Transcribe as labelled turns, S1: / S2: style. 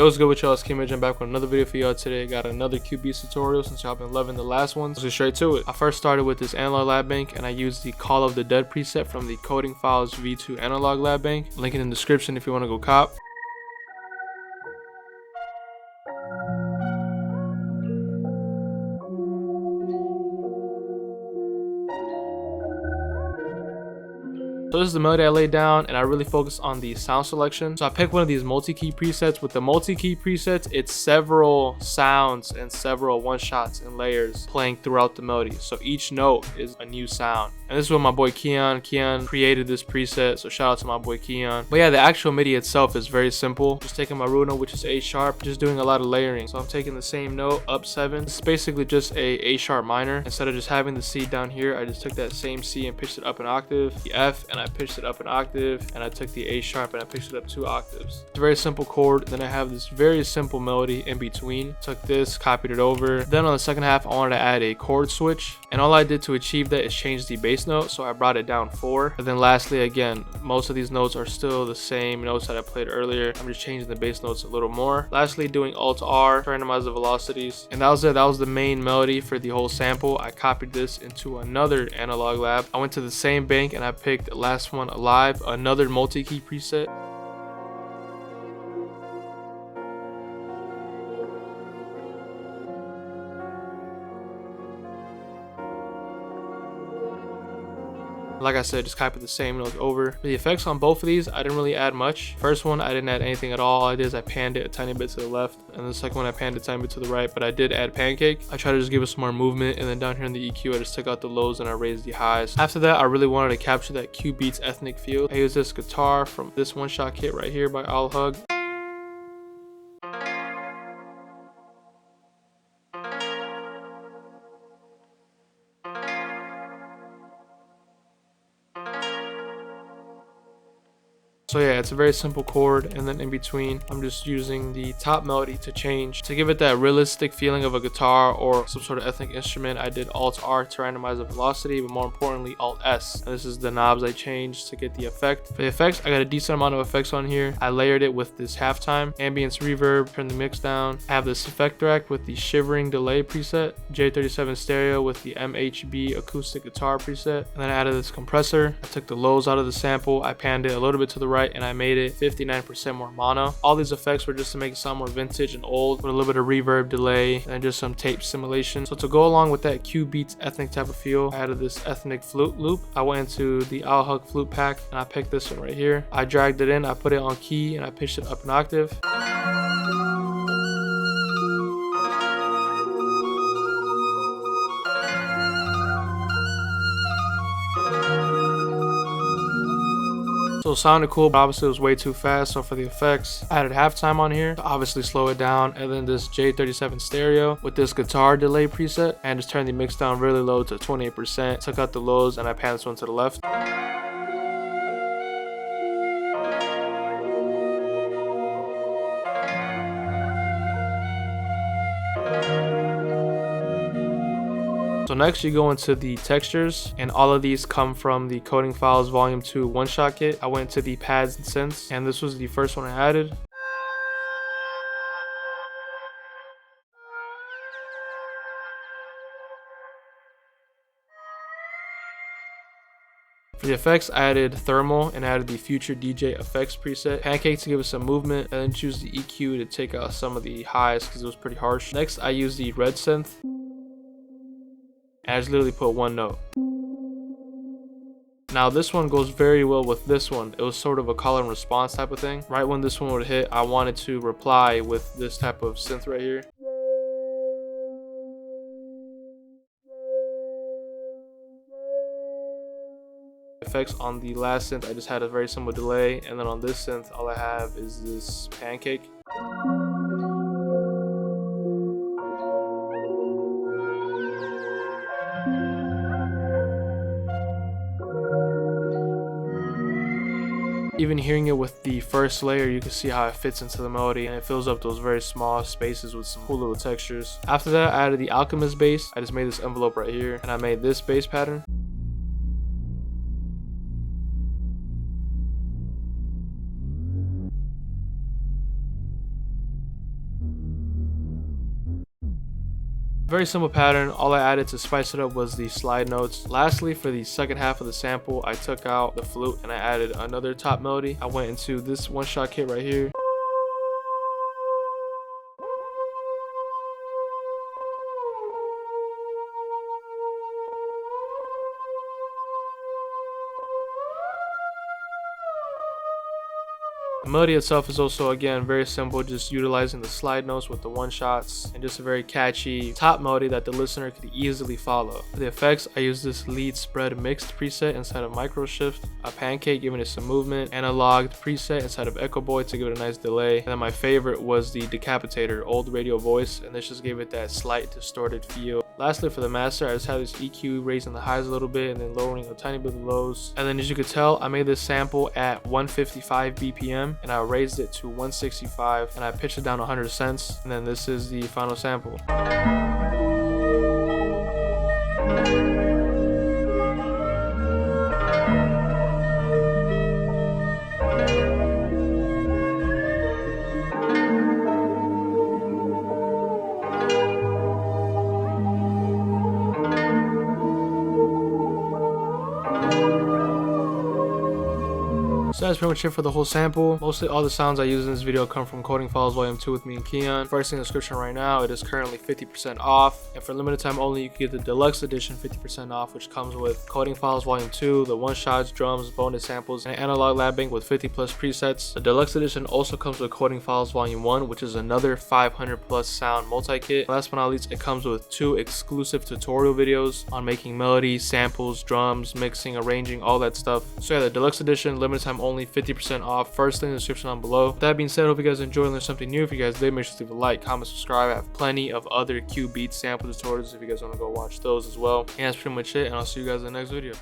S1: Yo, what's good with y'all? It's Keymajor back with another video for y'all today. Got another Cubeatz tutorial since y'all been loving the last one. Let's get straight to it. I first started with this analog lab bank and I used the Call of the Dead preset from the Coding Files V2 analog lab bank. Link in the description if you want to go cop. So this is the melody I laid down, and I really focused on the sound selection. So I picked one of these multi-key presets. With the multi-key presets, it's several sounds and several one-shots and layers playing throughout the melody. So each note is a new sound. And this is what my boy Keon created this preset, so shout out to my boy Keon. But yeah, the actual MIDI itself is very simple. Just taking my root note, which is A sharp, just doing a lot of layering. So I'm taking the same note up 7. It's basically just A sharp minor. Instead of just having the C down here, I just took that same C and pitched it up an octave. The F, and I pitched it up an octave, and I took the A sharp and I pitched it up 2 octaves. It's a very simple chord. Then I have this very simple melody in between. Took this, copied it over. Then on the second half, I wanted to add a chord switch, and all I did to achieve that is change the bass note. So I brought it down 4. And then lastly, again, most of these notes are still the same notes that I played earlier. I'm just changing the bass notes a little more. Lastly, doing Alt R to randomize the velocities. And that was it. That was the main melody for the whole sample. I copied this into another analog lab. I went to the same bank and I picked Last One Alive, another multi-key preset. Like I said, just copied the same notes over. For the effects on both of these, I didn't really add much. First one, I didn't add anything at all. All I did is I panned it a tiny bit to the left, and the second one I panned it a tiny bit to the right, but I did add pancake. I tried to just give it some more movement, and then down here in the EQ, I just took out the lows and I raised the highs. After that, I really wanted to capture that Cubeatz ethnic feel. I used this guitar from this one-shot kit right here by All Hug. So yeah, it's a very simple chord, and then in between, I'm just using the top melody to change. To give it that realistic feeling of a guitar or some sort of ethnic instrument, I did Alt R to randomize the velocity, but more importantly, Alt S. And this is the knobs I changed to get the effect. For the effects, I got a decent amount of effects on here. I layered it with this halftime, ambience reverb, turn the mix down. I have this effect rack with the shivering delay preset, J37 stereo with the MHB acoustic guitar preset. And then I added this compressor. I took the lows out of the sample, I panned it a little bit to the right, and I made it 59% more mono. All these effects were just to make it sound more vintage and old, with a little bit of reverb delay and just some tape simulation. So to go along with that Cubeatz ethnic type of feel, I added this ethnic flute loop. I went into the All Hug flute pack and I picked this one right here. I dragged it in, I put it on key, and I pitched it up an octave. So it sounded cool, but obviously it was way too fast. So for the effects, I added halftime on here to obviously slow it down, and then this J37 stereo with this guitar delay preset, and just turned the mix down really low to 28%. Took out the lows and I panned this one to the left. So next you go into the textures, and all of these come from the Coding Files Volume 2 one-shot kit. I went to the pads and synths, and this was the first one I added. For the effects, I added thermal and added the future DJ effects preset, pancake to give it some movement, and then choose the EQ to take out some of the highs because it was pretty harsh. Next, I used the red synth. And I just literally put one note. Now this one goes very well with this one. It was sort of a call and response type of thing. Right when this one would hit, I wanted to reply with this type of synth right here. Effects on the last synth, I just had a very simple delay, and then on this synth, all I have is this pancake. Even hearing it with the first layer, you can see how it fits into the melody, and it fills up those very small spaces with some cool little textures. After that, I added the Alchemist bass. I just made this envelope right here, and I made this bass pattern. Very simple pattern. All I added to spice it up was the slide notes. Lastly, for the second half of the sample, I took out the flute and I added another top melody. I went into this one shot kit right here. The melody itself is also, again, very simple, just utilizing the slide notes with the one shots and just a very catchy top melody that the listener could easily follow. For the effects, I used this lead spread mixed preset inside of micro shift, a pancake giving it some movement, analogged preset inside of echo boy to give it a nice delay, and then my favorite was the decapitator, old radio voice, and this just gave it that slight distorted feel. Lastly, for the master, I just have this EQ raising the highs a little bit and then lowering a tiny bit of the lows. And then as you could tell, I made this sample at 155 BPM and I raised it to 165 and I pitched it down 100 cents. And then this is the final sample. So that's pretty much it for the whole sample. Mostly all the sounds I use in this video come from Coding Files Volume 2 with me and Keon. First in the description right now, it is currently 50% off. And for limited time only, you can get the deluxe edition 50% off, which comes with Coding Files Volume 2, the one-shots, drums, bonus samples, and analog lab bank with 50 plus presets. The deluxe edition also comes with Coding Files Volume 1, which is another 500 plus sound multi-kit. Last but not least, it comes with 2 exclusive tutorial videos on making melodies, samples, drums, mixing, arranging, all that stuff. So yeah, the deluxe edition, limited time only, 50% off. First link in the description down below. With that being said, hope you guys enjoyed and learned something new. If you guys did, make sure to leave a like, comment, subscribe. I have plenty of other Cubeatz sample tutorials if you guys want to go watch those as well. And that's pretty much it, and I'll see you guys in the next video.